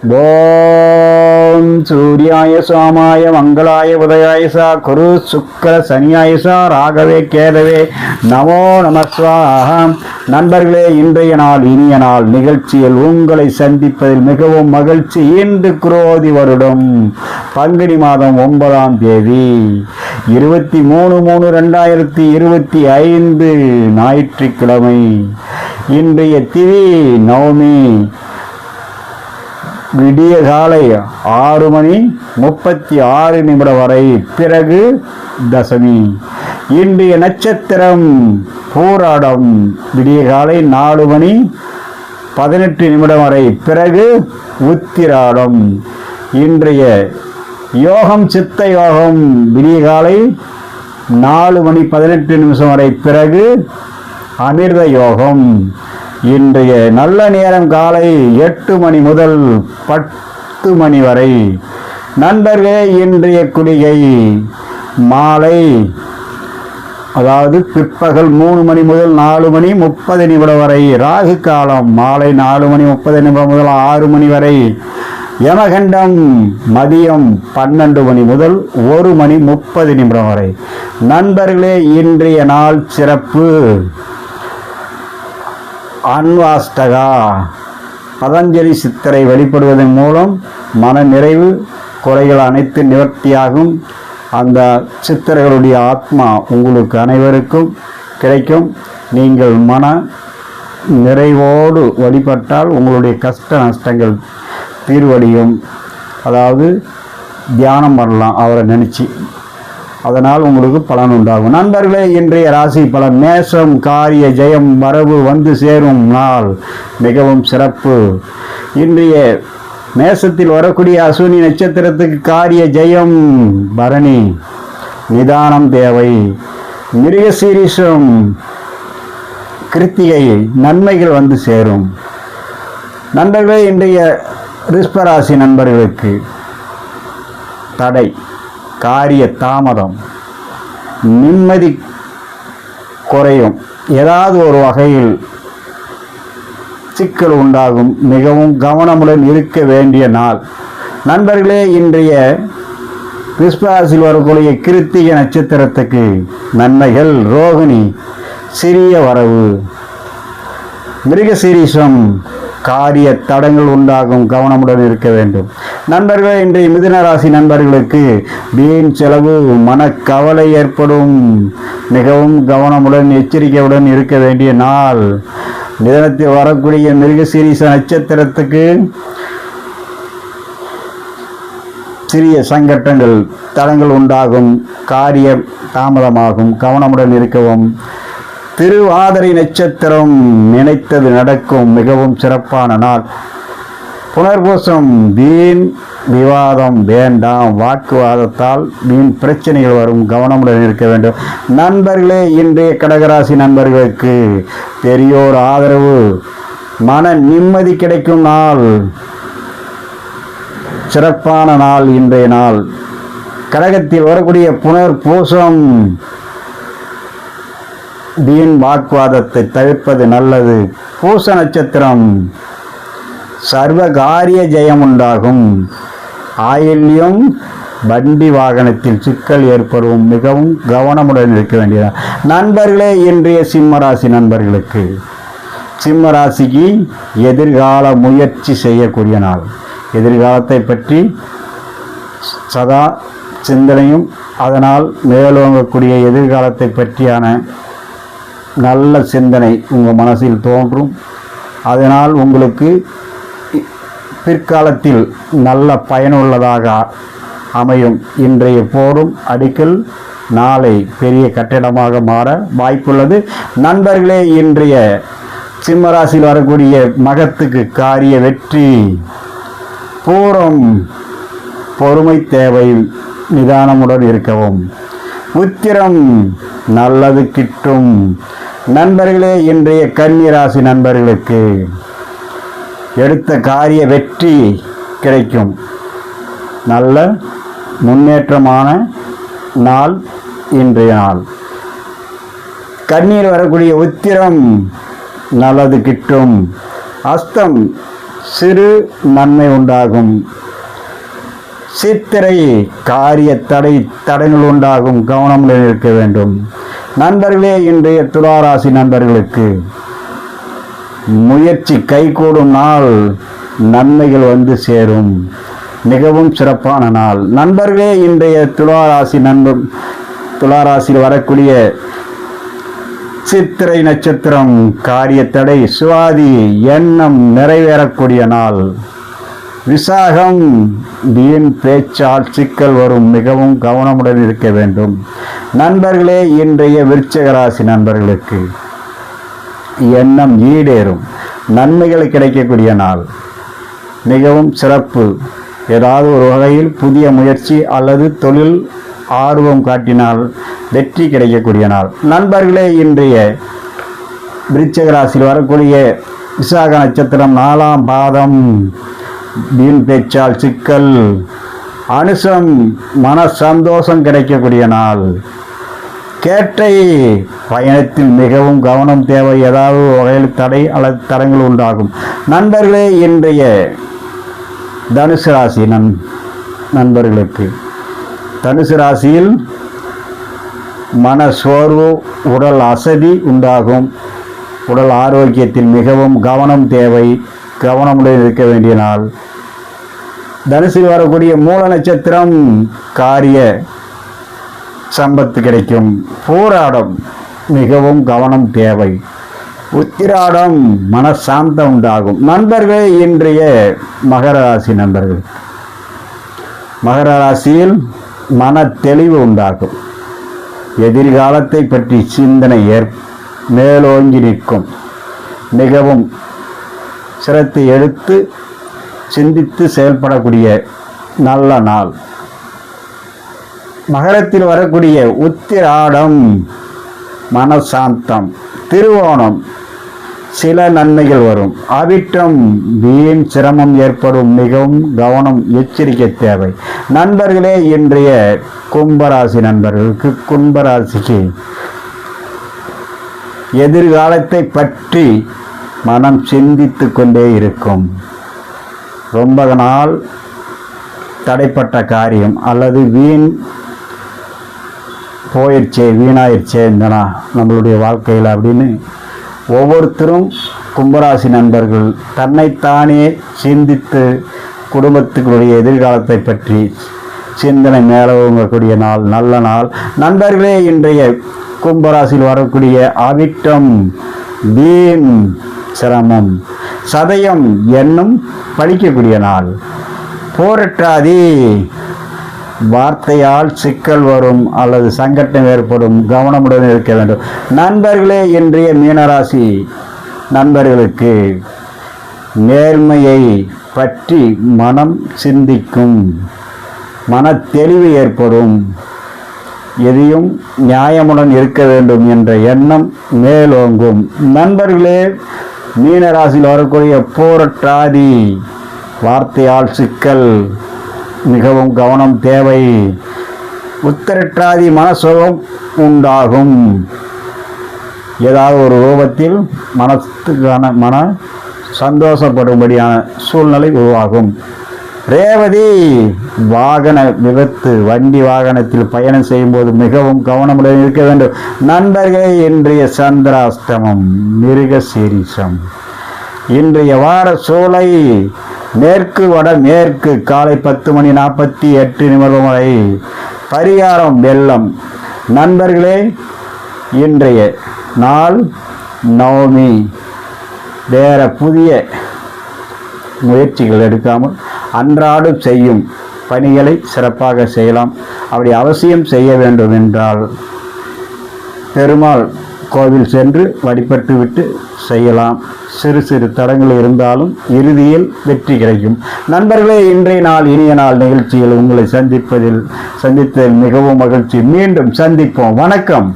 ஓம் சூர்யாய சோமாய மங்களாய உதயாயசா குரு சுக்கர சனியாயசா ராகவே கேதவே நமோ நமஸ்வாஹம். நண்பர்களே, இன்றைய நாள் இனிய நாள் நிகழ்ச்சியில் உங்களை சந்திப்பதில் மிகவும் மகிழ்ச்சி. இன்று குரோதி வருடம் பங்குனி மாதம் 9ஆம் தேதி 23/3/2025 ஞாயிற்றுக்கிழமை. இன்றைய திதி நவமி. விடிய காலை 6:36 வரை, பிறகு தசமி. இன்றைய நட்சத்திரம் பூராடம். விடிய காலை 4:18 வரை, பிறகு உத்திராடம். இன்றைய யோகம் சித்த யோகம். விடிய காலை 4:18 வரை, பிறகு அமிர்த யோகம். இன்றைய நல்ல நேரம் காலை 8 மணி முதல் 10 மணி வரை. நண்பர்களே, இன்றைய குளிகை மாலை, அதாவது பிற்பகல் 3 மணி முதல் 4:30 வரை. ராகு காலம் மாலை 4:30 முதல் 6 மணி வரை. யமகண்டம் மதியம் 12 மணி முதல் 1:30 வரை. நண்பர்களே, இன்றைய நாள் சிறப்பு. அன்வாஷ்டகா பதஞ்சலி சித்தரை வழிபடுவதன் மூலம் மன நிறைவு, குறைகள் அனைத்து நிவர்த்தியாகும். அந்த சித்தர்களுடைய ஆத்மா உங்களுக்கு அனைவருக்கும் கிடைக்கும். நீங்கள் மன நிறைவோடு வழிபட்டால் உங்களுடைய கஷ்ட நஷ்டங்கள் தீர்வடையும். அதாவது தியானம் பண்ணலாம் அவரை நினச்சி, அதனால் உங்களுக்கு பலன் உண்டாகும். நண்பர்களே, இன்றைய ராசி பலன். மேஷம், காரிய ஜெயம், வரவு வந்து சேரும் நாள், மிகவும் சிறப்பு. இன்றைய மேஷத்தில் வரக்கூடிய அஸ்வினி நட்சத்திரத்துக்கு காரிய ஜெயம், பரணி நிதானம் தேவை. மிருகசீரிஷம், கிருத்திகை நன்மைகள் வந்து சேரும். நண்பர்களே, இன்றைய ரிஷபராசி நண்பர்களுக்கு தடை, காரிய தாமதம், நிம்மதி குறையும். ஏதாவது ஒரு வகையில் சிக்கல் உண்டாகும். மிகவும் கவனமுடன் இருக்க வேண்டிய நாள். நண்பர்களே, இன்றைய ரிஷபராசியில் வரக்கூடிய கிருத்திகை நட்சத்திரத்துக்கு நன்மைகள். ரோகிணி சிறிய வரவு. மிருகசீரிஷம் காரிய தடங்கள் உண்டாகும். கவனமுடன் இருக்க வேண்டும். நண்பர்களே, இன்றைய மிதுன ராசி நண்பர்களுக்கு வீண் செலவு, மனக்கவலை ஏற்படும். மிகவும் கவனமுடன் எச்சரிக்கையுடன் இருக்க வேண்டிய நாள். மிதுனத்தில் வரக்கூடிய மிருகசீரிஷ நட்சத்திரத்துக்கு சிறிய சங்கட்டங்கள், தடங்கள் உண்டாகும். காரியம் தாமதமாகும். கவனமுடன் இருக்கவும். திருவாதிரை நட்சத்திரம் நினைத்தது நடக்கும். மிகவும் சிறப்பான நாள். புனர்பூசம் வீண் விவாதம் வேண்டாம். வாக்குவாதத்தால் வீண் பிரச்சனைகள் வரும். கவனமுடன் இருக்க வேண்டும். நண்பர்களே, இன்றைய கடகராசி நண்பர்களுக்கு பெரியோர் ஆதரவு, மன நிம்மதி கிடைக்கும் நாள். சிறப்பான நாள் இன்றைய நாள். கடகத்தில் வரக்கூடிய புனர்பூசம் வீண் வாக்குவாதத்தை தவிர்ப்பது நல்லது. பூச நட்சத்திரம் சர்வகாரிய ஜெயம் உண்டாகும். ஆயில்யம், வண்டி வாகனத்தில் சிக்கல் ஏற்படும். மிகவும் கவனமுடன் இருக்க வேண்டியது. நண்பர்களே, இன்றைய சிம்மராசி நண்பர்களுக்கு, சிம்மராசிக்கு எதிர்கால முயற்சி செய்யக்கூடிய நாள். எதிர்காலத்தை பற்றி சதா சிந்தனையும், அதனால் மேலோங்கக்கூடிய எதிர்காலத்தை பற்றியான நல்ல சிந்தனை உங்கள் மனசில் தோன்றும். அதனால் உங்களுக்கு பிற்காலத்தில் நல்ல பயனுள்ளதாக அமையும். இன்றைய போடும் அடிக்கல் நாளை பெரிய கட்டிடமாக மாற வாய்ப்புள்ளது. நண்பர்களே, இன்றைய சிம்மராசியில் வரக்கூடிய மகத்துக்கு காரிய வெற்றி. பூரம் பொறுமை தேவை. நிதானமுடன் இருக்கவும். உத்திரம் நல்லது கிட்டும். நண்பர்களே, இன்றைய கன்னிராசி நண்பர்களுக்கு எடுத்த காரிய வெற்றி கிடைக்கும். நல்ல முன்னேற்றமான நாள் இன்றைய நாள். கண்ணீர் வரக்கூடிய உத்திரம் நல்லது கிட்டும். அஸ்தம் சிறு நன்மை உண்டாகும். சித்திரை காரிய தடைகள் உண்டாகும், கவனமுடன் இருக்க வேண்டும். நண்பர்களே, இன்றைய துளாராசி நண்பர்களுக்கு முயற்சி கைகூடும் நாள், நன்மைகள் வந்து சேரும், மிகவும் சிறப்பான நாள். நண்பர்களே, இன்றைய துளாராசியில் வரக்கூடிய சித்திரை நட்சத்திரம் காரிய தடை, சுவாதி எண்ணம் நிறைவேறக்கூடிய நாள். விசாகம் வீண் பேச்சால் சிக்கல் வரும், மிகவும் கவனமுடன் இருக்க வேண்டும். நண்பர்களே, இன்றைய விருச்சிக ராசி நண்பர்களுக்கு எண்ணம் ஈடேறும், நன்மைகள் கிடைக்கக்கூடிய நாள், மிகவும் சிறப்பு. ஏதாவது ஒரு வகையில் புதிய முயற்சி அல்லது தொழில் ஆர்வம் காட்டினால் வெற்றி கிடைக்கக்கூடிய நாள். நண்பர்களே, இன்றைய விருச்சிக ராசியில் வரக்கூடிய விசாக நட்சத்திரம் 4ஆம் பாதம் வீண் பேச்சால் சிக்கல், அனுசம் மன சந்தோஷம் கிடைக்கக்கூடிய நாள். கேட்டை பயணத்தில் மிகவும் கவனம் தேவை, ஏதாவது வகையில் தடை அல்லது தடங்கள் உண்டாகும். நண்பர்களே, இன்றைய தனுசு ராசி நண்பர்களுக்கு தனுசு ராசியில் மன சோர்வு, உடல் அசதி உண்டாகும். உடல் ஆரோக்கியத்தில் மிகவும் கவனம் தேவை, கவனமுடன் இருக்க வேண்டிய நாள். தனுசில் வரக்கூடிய மூல நட்சத்திரம் காரிய சம்பத்து கிடைக்கும். போராடம் மிகவும் கவனம் தேவை. உத்திராடம் மனசாந்தம் உண்டாகும். நண்பர்களே, இன்றைய மகர ராசி நண்பர்கள் மகர ராசியில் மன தெளிவு உண்டாகும். எதிர்காலத்தை பற்றி சிந்தனை மேலோங்கி நிற்கும். மிகவும் சிரத்தை எடுத்து சிந்தித்து செயல்படக்கூடிய நல்ல நாள். மகரத்தில் வரக்கூடிய உத்திராடம் மனசாந்தம். திருவோணம் சில நன்மைகள் வரும். அவிட்டம் வீண் சிரமம் ஏற்படும், மிகவும் கவனம் எச்சரிக்கை தேவை. நண்பர்களே, இன்றைய கும்பராசி நண்பர்களுக்கு கும்பராசிக்கு எதிர்காலத்தை பற்றி மனம் சிந்தித்து கொண்டே இருக்கும். ரொம்ப நாள் தடைப்பட்ட காரியம் அல்லது வீணாயிடுச்சே இந்த நம்மளுடைய வாழ்க்கையில் அப்படின்னு ஒவ்வொருத்தரும் கும்பராசி நண்பர்கள் தன்னைத்தானே சிந்தித்து குடும்பத்துக்குடைய எதிர்காலத்தை பற்றி சிந்தனை மேலோங்கக்கூடிய நாள், நல்ல நாள். நண்பர்களே, இன்றைய கும்பராசியில் வரக்கூடிய அவிட்டம் வீண் சிரமம், சதயம் எண்ணம் படிக்கக்கூடிய நாள். போராட்டாதி வார்த்தையால் சிக்கல் வரும் அல்லது சங்கடம் ஏற்படும், கவனமுடன் இருக்க வேண்டும். நண்பர்களே, இன்றைய மீனராசி நண்பர்களுக்கு நேர்மையை பற்றி மனம் சிந்திக்கும், மன தெளிவு ஏற்படும், எதையும் நியாயமுடன் இருக்க வேண்டும் என்ற எண்ணம் மேலோங்கும். நண்பர்களே, மீனராசியில் வரக்கூடிய போராட்டாதி வார்த்தையால் சிக்கல், மிகவும் கவனம் தேவை. உத்திரட்டாதி மனசோகம் உண்டாகும். ஏதாவது ஒரு ரூபத்தில் மன சந்தோஷப்படும்படியான சூழ்நிலை உருவாகும். ரேவதி வாகன விபத்து, வண்டி வாகனத்தில் பயணம் செய்யும்போது மிகவும் கவனமுடன் இருக்க வேண்டும். நண்பர்களே, இன்றைய சந்திராஷ்டமம் மிருகசீரிஷம். இன்றைய வார சூளை மேற்கு வடமேற்கு காலை 10:48 வரை. பரிகாரம் வெள்ளம். நண்பர்களே, இன்றைய நாள் நவமி. வேற புதிய முயற்சிகள் எடுக்காமல் அன்றாடம் செய்யும் பணிகளை சிறப்பாக செய்யலாம். அப்படி அவசியம் செய்ய வேண்டும் என்றால் பெருமாள் கோவில் சென்று வழிபட்டு விட்டு செய்யலாம். சிறு சிறு தடங்கள் இருந்தாலும் இறுதியில் வெற்றி கிடைக்கும். நண்பர்களே, இன்றைய நாள் இனிய நாள் நிகழ்ச்சியில் உங்களை சந்தித்ததில் மிகவும் மகிழ்ச்சி. மீண்டும் சந்திப்போம். வணக்கம்.